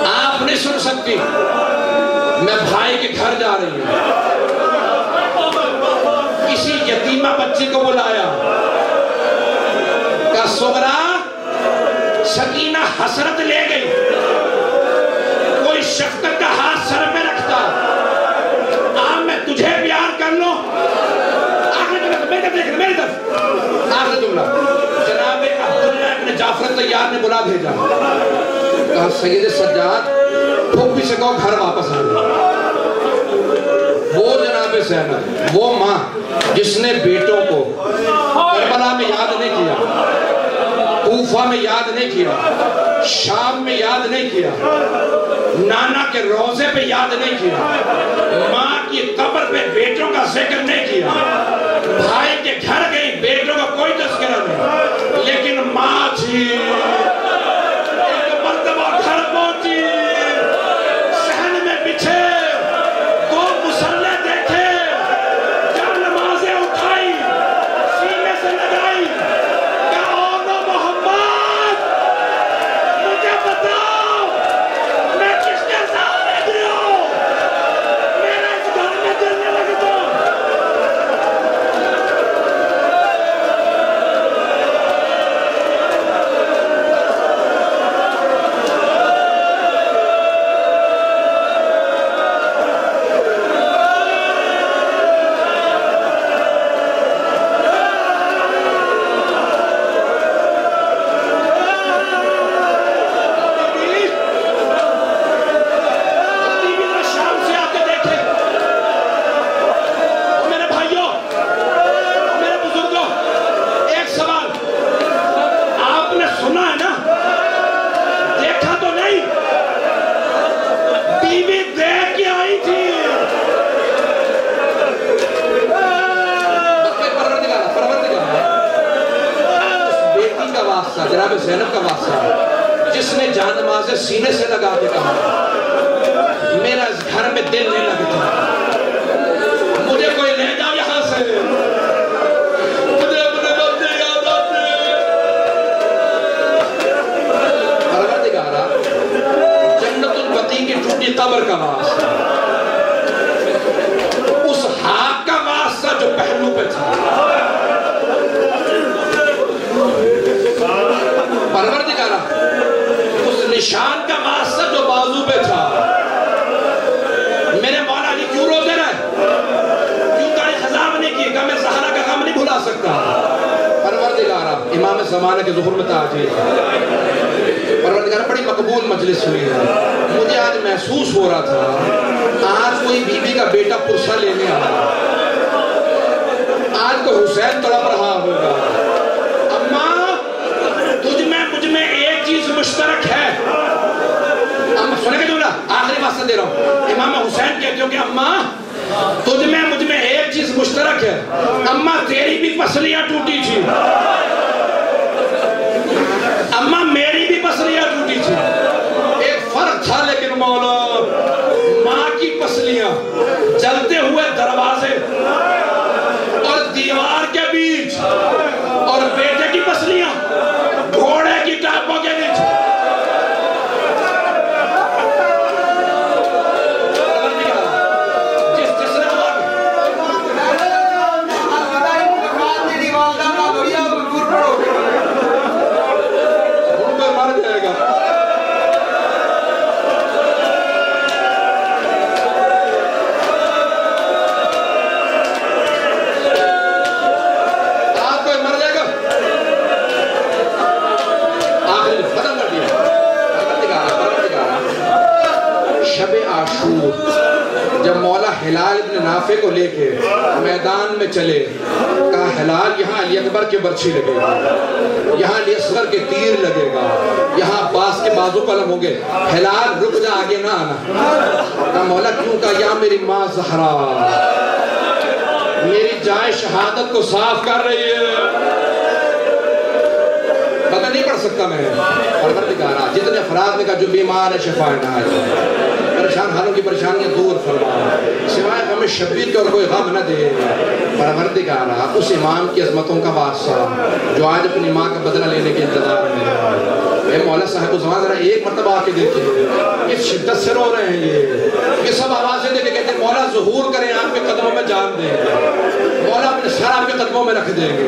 आप नहीं सुन सकती, मैं भाई के घर जा रही हूँ। किसी यतीमा बच्ची को बुलाया, कहा सुगरा सकीना हसरत ले गई, कोई शफकत का हाथ सर पे रखता, आप मैं तुझे प्यार कर लो। मेरी तरफ आखिरी जुमला जनाब अब्दुल्लाह इब्न जाफर तैयार ने बुला भेजा, कहा सैयद सज्जाद फूफी से कहो घर वापस आ जाए। वो जनाब ज़ैनब, वो माँ जिसने बेटों को करबला में याद नहीं किया, कूफा में याद नहीं किया, शाम में याद नहीं किया, नाना के रोजे पे याद नहीं किया, माँ की कब्र पे बेटों का जिक्र नहीं किया, भाई के घर गई बेटों का कोई तस्करा नहीं, लेकिन माँ थी एक मर्तबा घर पहुंची, सहन में बिछे दो मुसल्ले देखे, जब नमाजें उठाई सीने से लगाई, कहा ओ मोहम्मद मुझे बताओ मैं किसके साथ रह रही हूँ, मेरा इस घर में जलने लगता। जनाब ज़ैनब का वास्ता जिसने जानमाज़े सीने से लगा के कहा मेरा इस घर में दिल नहीं लगता, मुझे कोई ले जाओ यहाँ से, मुझे अपने बच्चे याद आते। परवरदिगारा जन्नतुल बकी की टूटी कब्र का वास्ता, उस हाथ का वास्ता जो पहलू पे था, परवरदिगारा उस निशान का वास्ता जो बाजू पे था। मेरे मौला अली क्यों रोते रहे, क्यों गाड़ी खजाम नहीं की, मैं ज़हरा का गम नहीं भुला सकता। परवरदिगारा इमाम ज़माने के ज़ुहूर में ताजीर, परवरदिगारा बड़ी मकबूल मजलिस हुई है। मुझे आज महसूस हो रहा था आज कोई बीबी का बेटा पुरसा लेने आया, आज तो हुसैन तड़प रहा होगा, अम्मा मुझमें एक चीज मुश्तरक है। सुनेंगे जुमला, आखिरी वास्ता दे रहा हूँ। इमाम हुसैन कहते हो कि अम्मा मुझमें एक चीज मुश्तरक है, अम्मा तेरी भी पसलियां टूटी थी, अम्मा मेरी भी पसलियां टूटी थी, एक फर्क था लेकिन मौला माँ की पसलियां जलते हुए दरवाजे और दीवार के बीच और बेटे की पसलियां घोड़े की टापों के बीच, मर जाएगा। जब मौला हिलाल इब्न नाफे को लेके मैदान में चले, कहा हिलाल यहाँ अली अकबर के बर्छी लगेगी, यहाँ अली असगर के तीर लगेगा, यहाँ अब्बास के बाजू कलम होंगे, हिलाल रुक जा आगे ना आना। कहा मौला क्यों? कहा यहाँ मेरी माँ ज़हरा मेरी जाए शहादत को साफ कर रही है, पता नहीं पढ़ सकता मैं। परवरदिगारा जितने अफराद ने कहा जो बीमार है शिफा ना परेशान हालों की परेशानियाँ दूर फरमा, सिवाय गम शब्बीर के और कोई गम न दे। परवरदिगार उस इमाम की अजमतों का वास्ता जो आज अपनी माँ का बदला लेने के इंतजार में है। मौला साहब उस जरा एक मरतबा आके देखिए, किस शिद्दत से रो रहे हैं ये सब आवाज़ें देके कहते हैं मौला ज़ुहूर करें, आपके कदमों में जान देंगे, मौला अपने सर आपके कदमों में रख देंगे।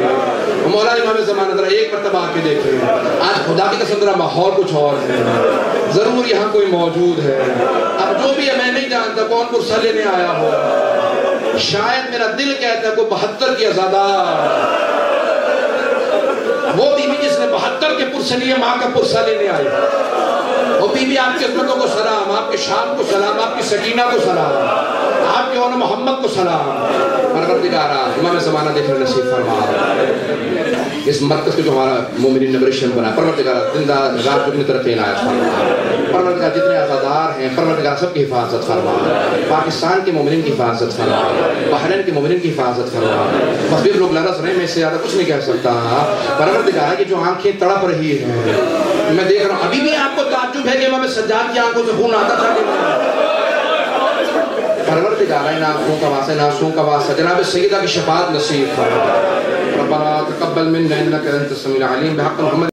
मौला इमाम ज़माना जरा एक मरतबा आके देखें। आज खुदा की कसम जरा माहौल कुछ और है, ज़रूर यहाँ कोई मौजूद है। अब जो भी है मैं नहीं जानता कौन पुरसा लेने आया हो, शायद मेरा दिल कहता है को 72 की आज़ादा, वो बीबी जिसने 72 के पुरसे लिए माँ का पुरसा लेने आई। वो बीबी आपकी अज़मतों को सलाम, आपके शान को सलाम, आपकी सकीना को सलाम, आपके और मोहम्मद को सलाम। परवरदिगार इमाम ज़माना देखने नसीब फरमा, इस मरकज़ को जो हमारा मोमिनीन नबरिशन बना, परवरदिगार दिन रात दुगनी तरक्की इनायत फरमा। परवरदिगार जितने आज़ादार हैं परवरदिगार सबकी हिफाजत फरमा, पाकिस्तान के मोमिनीन की हिफाजत फरमा, बहरीन के मोमिनीन की हिफाजत फरमा। बस भी लोग लरस रहे, मैं इससे ज़्यादा कुछ नहीं कह सकता। परवरदिगार की जो आँखें तड़प रही हैं, मैं देख रहा हूँ अभी भी आपको ताज्जुब है कि इमाम सज्जाद की आंखों से खून आता था। परवरदिगार इन आँखों का वास्ता, इन आंसुओं का वास्ता जनाब सैयदा की शफाअत नसीब फरमा। रब्बना तक़ब्बल मिन्ना इन्नका अंतस समीउल अलीम।